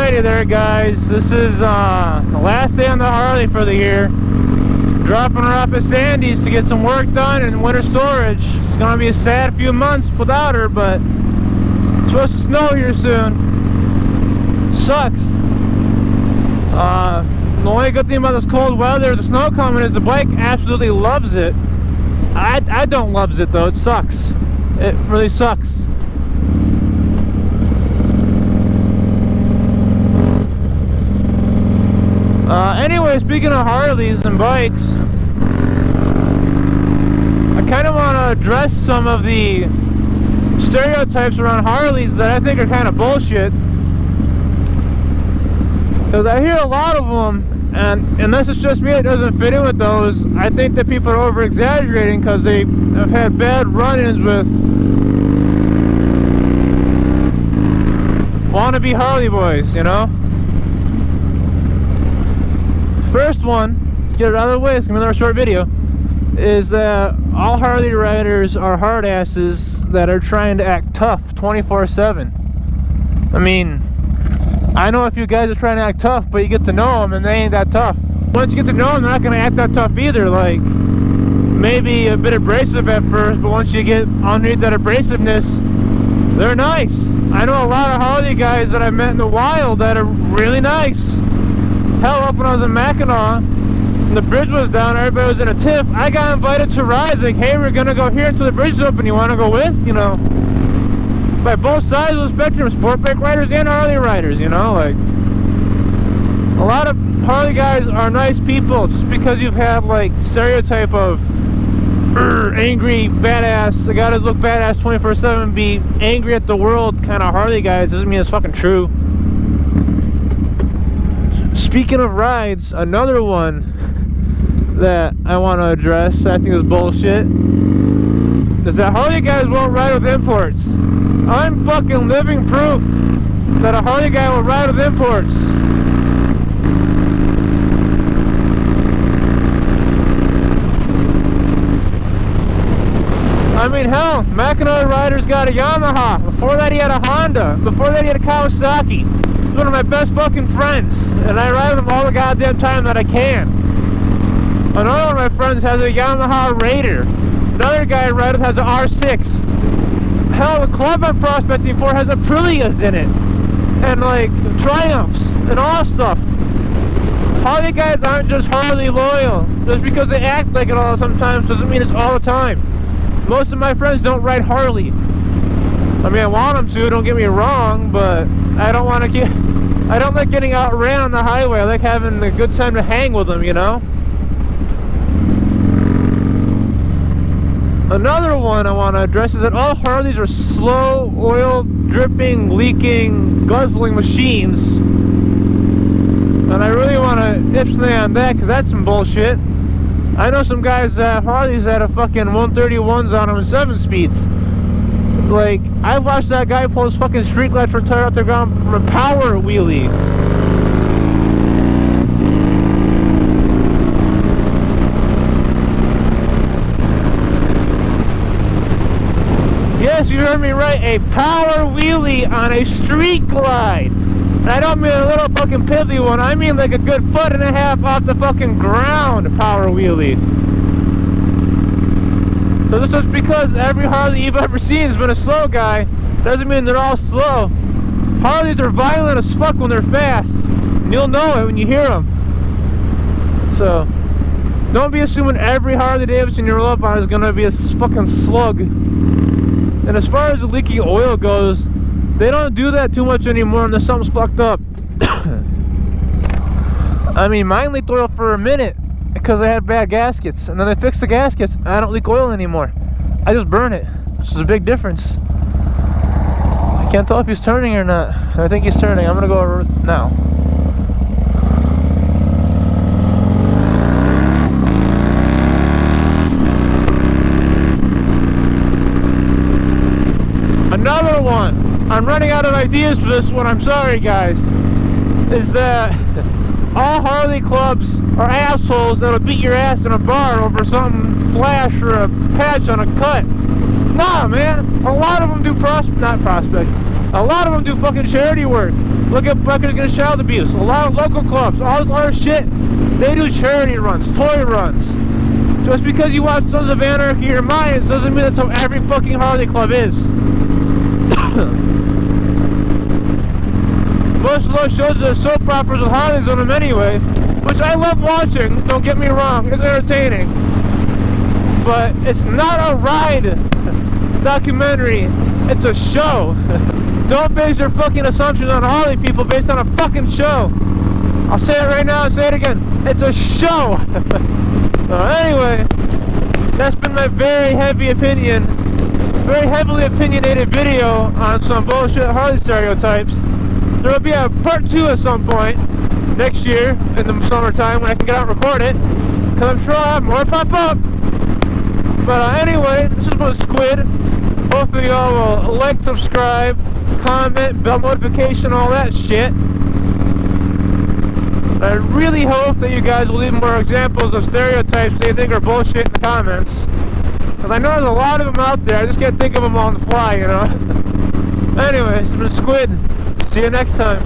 Alrighty there, guys. This is the last day on the Harley for the year. Dropping her off at Sandy's to get some work done in winter storage. It's gonna be a sad few months without her, but it's supposed to snow here soon. Sucks. The only good thing about this cold weather, the snow coming, is the bike absolutely loves it. I don't loves it though. It sucks. It really sucks. Anyway, speaking of Harleys and bikes, I kind of want to address some of the stereotypes around Harleys that I think are kind of bullshit. Because I hear a lot of them, and unless it's just me that doesn't fit in with those, I think that people are over-exaggerating because they have had bad run-ins with wannabe Harley boys, you know? First one, let's get it out of the way, it's gonna be another short video, is that all Harley riders are hard asses that are trying to act tough 24/7. I mean, I know a few guys are trying to act tough, but you get to know them and they ain't that tough. Once you get to know them, they're not gonna act that tough either. Like, maybe a bit abrasive at first, but once you get underneath that abrasiveness, they're nice. I know a lot of Harley guys that I met in the wild that are really nice. Hell, up when I was in Mackinac, and the bridge was down, everybody was in a tiff, I got invited to rides, like, hey, we're gonna go here until the bridge is open, you wanna go with? You know, by both sides of the spectrum, sport bike riders and Harley riders, you know, like, a lot of Harley guys are nice people. Just because you've had, like, stereotype of angry, badass, I gotta look badass 24/7, be angry at the world kind of Harley guys, doesn't mean it's fucking true. Speaking of rides, another one that I want to address, I think is bullshit, is that Harley guys won't ride with imports. I'm fucking living proof that a Harley guy will ride with imports. I mean, hell, Mackinac rider's got a Yamaha. Before that he had a Honda. Before that he had a Kawasaki. He's one of my best fucking friends, and I ride with him all the goddamn time that I can. Another one of my friends has a Yamaha Raider. Another guy I ride with has an R6. Hell, the club I'm prospecting for has Aprilias in it, and like Triumphs and all stuff. Harley guys aren't just Harley loyal. Just because they act like it all sometimes doesn't mean it's all the time. Most of my friends don't ride Harley. I mean, I want them to, don't get me wrong, but I don't want to get, I don't like getting outran on the highway. I like having a good time to hang with them, you know? Another one I want to address is that all Harleys are slow, oil dripping, leaking, guzzling machines. And I really want to ipsnay on that, because that's some bullshit. I know some guys that Harleys that have fucking 131s on them and 7 speeds. Like, I've watched that guy pull his fucking street lights for a tire out the ground from a power wheelie. Yes, you heard me right, a power wheelie on a street glide. And I don't mean a little fucking piddly one, I mean like a good 1.5 foot off the fucking ground power wheelie. So this is because every Harley you've ever seen has been a slow guy. Doesn't mean they're all slow. Harleys are violent as fuck when they're fast. And you'll know it when you hear them. So, don't be assuming every Harley Davidson you roll up on is gonna be a fucking slug. And as far as the leaking oil goes, they don't do that too much anymore unless something's fucked up. I mean, mine leaked oil for a minute because I had bad gaskets, and then I fixed the gaskets and I don't leak oil anymore. I just burn it, which is a big difference. I can't tell if he's turning or not. I think he's turning. I'm gonna go over now. Another one, I'm running out of ideas for this one, I'm sorry guys, is that all Harley clubs are assholes that'll beat your ass in a bar over some flash or a patch on a cut. Nah, man, a lot of them do not prospect. A lot of them do fucking charity work. Look at Bucket Against Child Abuse. A lot of local clubs, all this other shit, they do charity runs, toy runs. Just because you watch Sons of Anarchy or Mayans doesn't mean that's how every fucking Harley club is. Most of those shows are soap operas with Harleys on them anyway, which I love watching, don't get me wrong, it's entertaining. But it's not a ride documentary, it's a show. Don't base your fucking assumptions on Harley people based on a fucking show. I'll say it right now and say it again. It's a show. Anyway, that's been my very heavily opinionated video on some bullshit Harley stereotypes. There will be a part 2 at some point next year in the summertime when I can get out and record it, because I'm sure I'll have more pop up. But anyway, this is about Squid. Hopefully y'all will like, subscribe, comment, bell notification, all that shit. I really hope that you guys will leave more examples of stereotypes they think are bullshit in the comments. Because I know there's a lot of them out there, I just can't think of them on the fly, you know. Anyways, it's been Squid. See you next time.